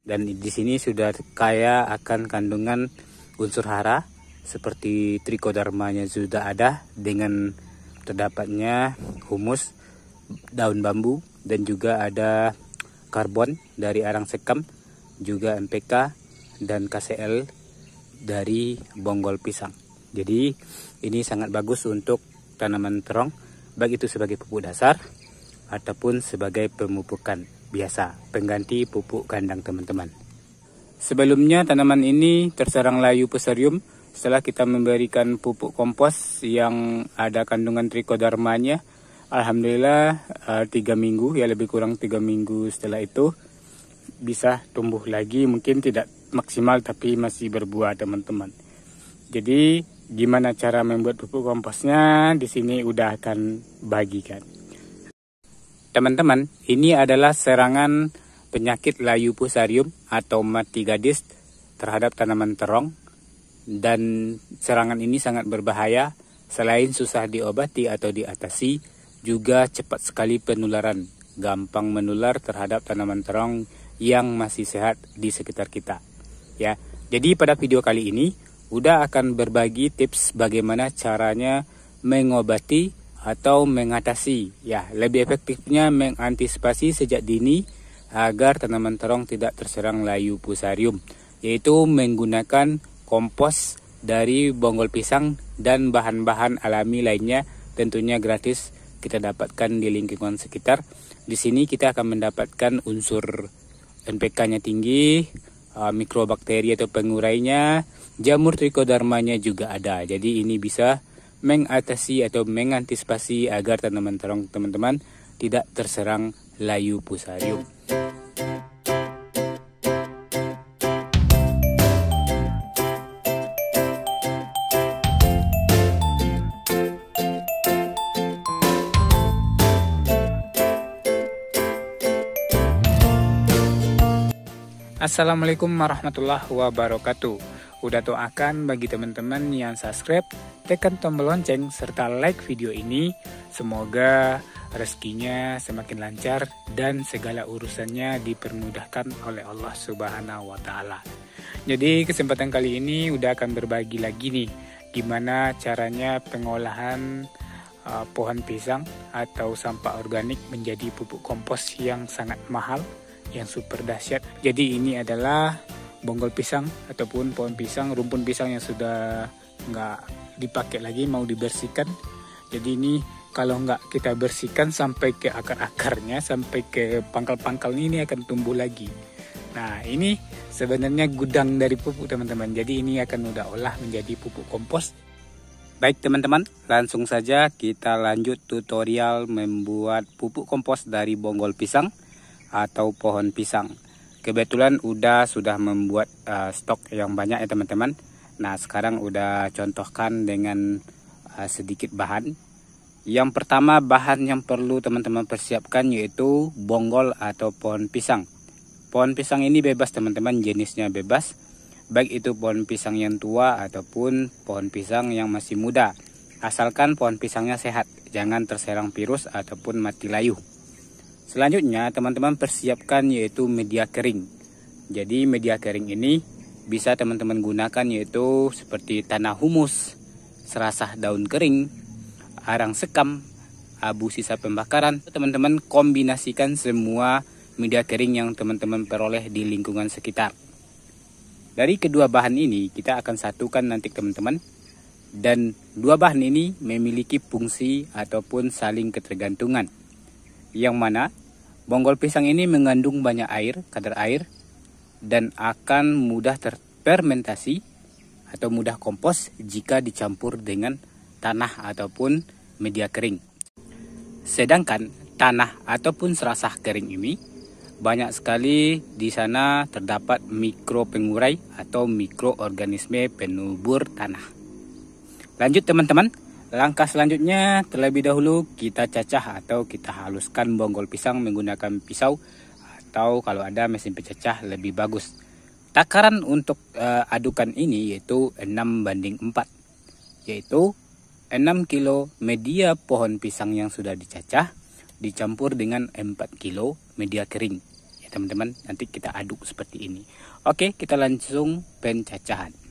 Dan di sini sudah kaya akan kandungan unsur hara seperti trichodermanya sudah ada dengan terdapatnya humus, daun bambu, dan juga ada karbon dari arang sekam, juga NPK dan KCl dari bonggol pisang. Jadi ini sangat bagus untuk tanaman terong, baik itu sebagai pupuk dasar ataupun sebagai pemupukan biasa, pengganti pupuk kandang teman-teman. Sebelumnya tanaman ini terserang layu fusarium setelah kita memberikan pupuk kompos yang ada kandungan trichodermanya. Alhamdulillah 3 minggu, ya lebih kurang 3 minggu setelah itu bisa tumbuh lagi, mungkin tidak maksimal tapi masih berbuah teman-teman. Jadi gimana cara membuat pupuk komposnya, di sini udah akan bagikan. Teman-teman, ini adalah serangan penyakit layu fusarium atau mati gadis terhadap tanaman terong, dan serangan ini sangat berbahaya. Selain susah diobati atau diatasi, juga cepat sekali penularan, gampang menular terhadap tanaman terong yang masih sehat di sekitar kita. Ya, jadi pada video kali ini udah akan berbagi tips bagaimana caranya mengobati atau mengatasi, ya lebih efektifnya mengantisipasi sejak dini agar tanaman terong tidak terserang layu fusarium, yaitu menggunakan kompos dari bonggol pisang dan bahan-bahan alami lainnya, tentunya gratis kita dapatkan di lingkungan sekitar. Di sini kita akan mendapatkan unsur NPK-nya tinggi, mikrobakteri atau pengurainya, jamur trichodermanya juga ada. Jadi ini bisa mengatasi atau mengantisipasi agar tanaman terong teman-teman tidak terserang layu fusarium. Assalamualaikum warahmatullahi wabarakatuh. Udah doakan bagi teman-teman yang subscribe, tekan tombol lonceng, serta like video ini. Semoga rezekinya semakin lancar dan segala urusannya dipermudahkan oleh Allah Subhanahu wa Ta'ala. Jadi kesempatan kali ini udah akan berbagi lagi nih gimana caranya pengolahan pohon pisang atau sampah organik menjadi pupuk kompos yang sangat mahal, yang super dahsyat. Jadi ini adalah bonggol pisang ataupun pohon pisang, rumpun pisang yang sudah nggak dipakai lagi, mau dibersihkan. Jadi ini kalau nggak kita bersihkan sampai ke akar-akarnya, sampai ke pangkal-pangkalnya, ini akan tumbuh lagi. Nah ini sebenarnya gudang dari pupuk teman-teman. Jadi ini akan udah olah menjadi pupuk kompos. Baik teman-teman, langsung saja kita lanjut tutorial membuat pupuk kompos dari bonggol pisang atau pohon pisang. Kebetulan sudah membuat stok yang banyak ya teman-teman. Nah sekarang udah contohkan dengan sedikit bahan. Yang pertama bahan yang perlu teman-teman persiapkan yaitu bonggol atau pohon pisang. Pohon pisang ini bebas teman-teman, jenisnya bebas, baik itu pohon pisang yang tua ataupun pohon pisang yang masih muda, asalkan pohon pisangnya sehat, jangan terserang virus ataupun mati layu. Selanjutnya teman-teman persiapkan yaitu media kering. Jadi media kering ini bisa teman-teman gunakan yaitu seperti tanah humus, serasah daun kering, arang sekam, abu sisa pembakaran. Teman-teman kombinasikan semua media kering yang teman-teman peroleh di lingkungan sekitar. Dari kedua bahan ini kita akan satukan nanti teman-teman. Dan dua bahan ini memiliki fungsi ataupun saling ketergantungan. Yang mana bonggol pisang ini mengandung banyak air, kadar air, dan akan mudah terfermentasi atau mudah kompos jika dicampur dengan tanah ataupun media kering. Sedangkan tanah ataupun serasah kering ini banyak sekali di sana terdapat mikro pengurai atau mikroorganisme penubur tanah. Lanjut teman-teman. Langkah selanjutnya terlebih dahulu kita cacah atau kita haluskan bonggol pisang menggunakan pisau, atau kalau ada mesin pecacah lebih bagus. Takaran untuk adukan ini yaitu 6:4, yaitu 6 kilo media pohon pisang yang sudah dicacah dicampur dengan 4 kilo media kering. ya teman-teman. Nanti kita aduk seperti ini. Oke, kita langsung pencacahan.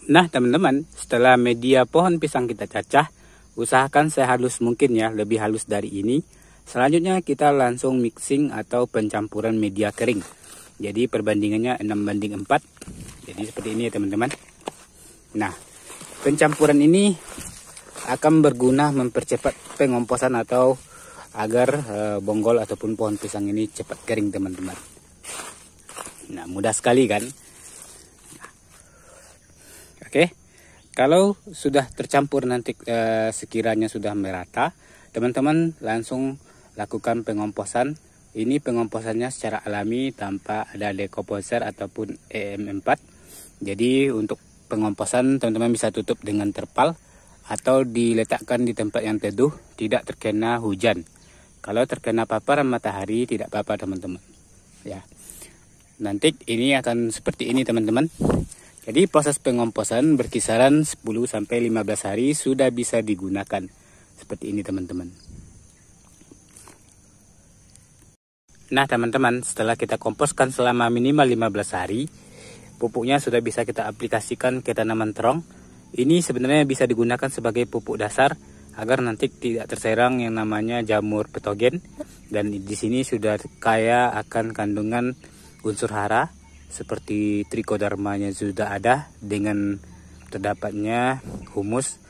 Nah teman-teman, setelah media pohon pisang kita cacah, usahakan sehalus mungkin ya, lebih halus dari ini. Selanjutnya kita langsung mixing atau pencampuran media kering. Jadi perbandingannya 6:4. Jadi seperti ini ya teman-teman. Nah, pencampuran ini akan berguna mempercepat pengomposan atau agar bonggol ataupun pohon pisang ini cepat kering teman-teman. Nah, mudah sekali kan? Oke, kalau sudah tercampur nanti sekiranya sudah merata, teman-teman langsung lakukan pengomposan. Ini pengomposannya secara alami tanpa ada dekomposer ataupun EM4. Jadi untuk pengomposan teman-teman bisa tutup dengan terpal atau diletakkan di tempat yang teduh, tidak terkena hujan. Kalau terkena paparan matahari tidak apa-apa teman-teman. Ya, nanti ini akan seperti ini teman-teman. Jadi proses pengomposan berkisaran 10-15 hari sudah bisa digunakan. Seperti ini teman-teman. Nah teman-teman, setelah kita komposkan selama minimal 15 hari, pupuknya sudah bisa kita aplikasikan ke tanaman terong. Ini sebenarnya bisa digunakan sebagai pupuk dasar agar nanti tidak terserang yang namanya jamur patogen. Dan di sini sudah kaya akan kandungan unsur hara, seperti trichodermanya sudah ada dengan terdapatnya humus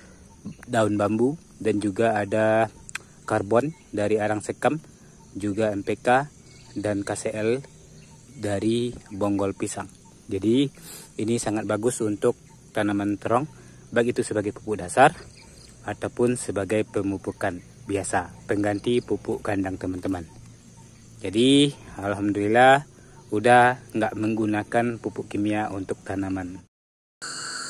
daun bambu dan juga ada karbon dari arang sekam, juga NPK dan KCl dari bonggol pisang. Jadi ini sangat bagus untuk tanaman terong, baik itu sebagai pupuk dasar ataupun sebagai pemupukan biasa, pengganti pupuk kandang teman-teman. Jadi alhamdulillah udah nggak menggunakan pupuk kimia untuk tanaman.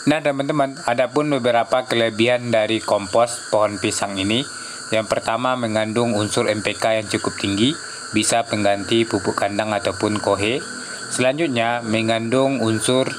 Nah teman-teman, ada pun beberapa kelebihan dari kompos pohon pisang ini. Yang pertama, mengandung unsur NPK yang cukup tinggi, bisa pengganti pupuk kandang ataupun kohe. Selanjutnya, mengandung unsur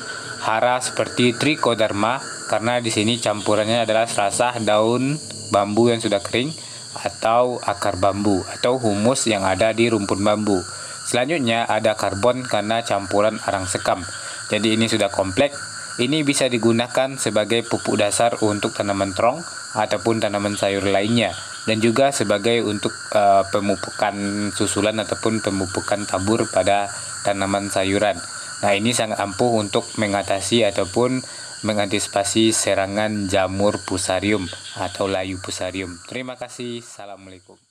hara seperti trichoderma, karena di sini campurannya adalah serasah daun bambu yang sudah kering atau akar bambu atau humus yang ada di rumpun bambu. Selanjutnya ada karbon karena campuran arang sekam. Jadi ini sudah kompleks. Ini bisa digunakan sebagai pupuk dasar untuk tanaman terong ataupun tanaman sayur lainnya. Dan juga sebagai untuk pemupukan susulan ataupun pemupukan tabur pada tanaman sayuran. Nah ini sangat ampuh untuk mengatasi ataupun mengantisipasi serangan jamur fusarium atau layu fusarium. Terima kasih. Assalamualaikum.